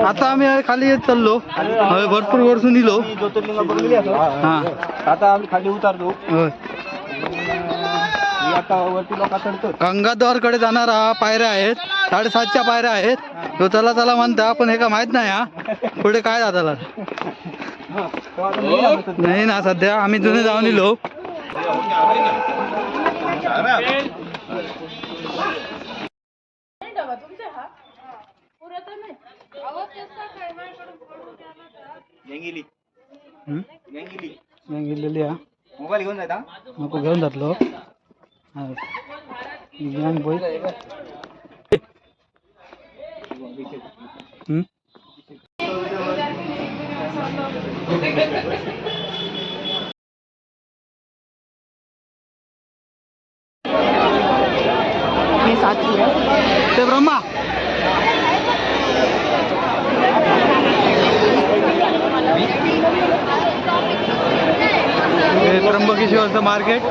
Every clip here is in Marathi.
आता आम्ही खाली येत चाललो. भरपूर वर्षून इलो. हा आता आम्ही खाली उतारतो. होय. आता वरती लोक चढतो. गंगाद्वार कडे जाणारा पायऱ्या आहेत. 7:30च्या पायऱ्या आहेत. तो चला चला म्हणता पण हे का माहित नाही. हा पुढे काय जाताला नाही ना. सध्या आम्ही जुने जाऊन इलो. मोबाईल घेऊन जायचा नको घेऊन जातलो. बोय ते ब्रह्मा त्र्यंबकेश्वरचं मार्केट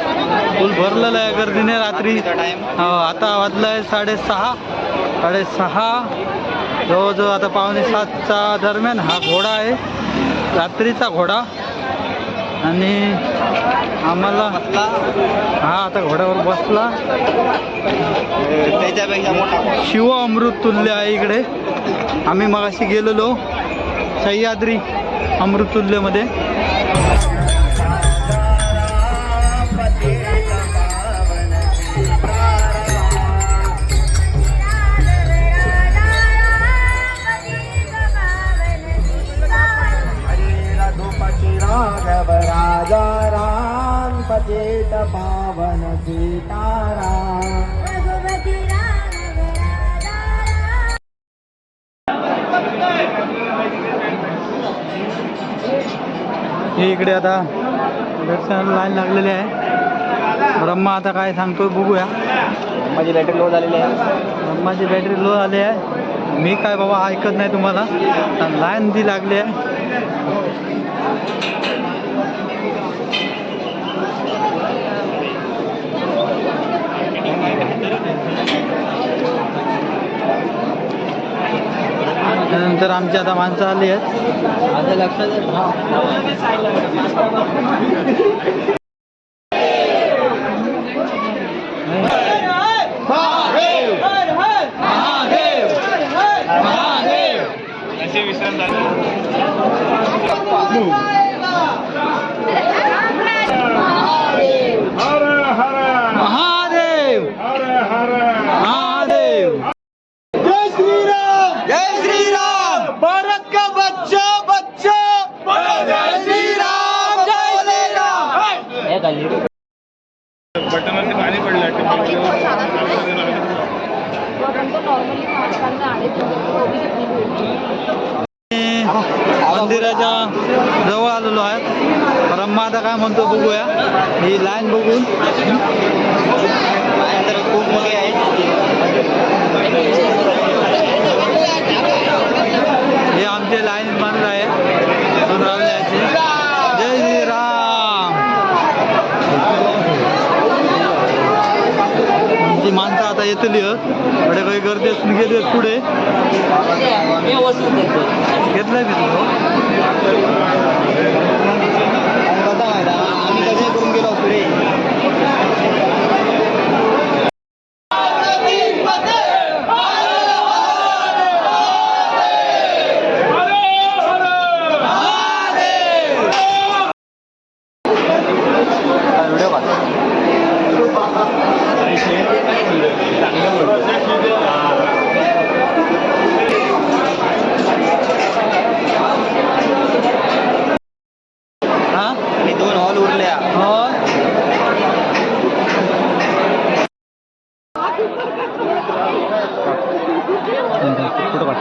फुल भरलेलं आहे गर्दीने. रात्री आता वाजलंय 6:30 जवळजवळ आता 6:45च्या दरम्यान हा घोडा आहे. रात्रीचा घोडा. आणि आम्हाला हा आता घोड्यावर बसला. शिव अमृत तुल्य आहे इकडे. आम्ही मगाशी गेलेलो सह्याद्री अमृतुल्यमध्ये. राजा राम पतित पावन सीताराम. हे इकडे आता दर्शनाला लाईन लागलेली आहे. ब्रह्मा आता काय सांगतोय बघूया. माझी बॅटरी लो झालेली आहे. ब्रह्माची बॅटरी लो झाली आहे. मी काय बाबा ऐकत नाही तुम्हाला. लाईन ती लागली आहे. त्यानंतर आमची आता माणसं आली आहेत. माझ्या लक्षात बटनावरती पाणी पडलं. मंदिराच्या जवळ आलेलो आहे. ब्रह्मा आता काय म्हणतो बघूया. ही लाईन बघून खूप मोठी आहे. हे आमचे लाईन बांधलं आहे. जय श्रीराम. आमची माणसं आता येतली थोडे काही गर्दी असून गेली पुढे. घेतलाय मी तुझं कसा फायदा आम्ही कसे करून गेलो पुढे. आणि 2 हॉल उरल्या. फोटो काढ.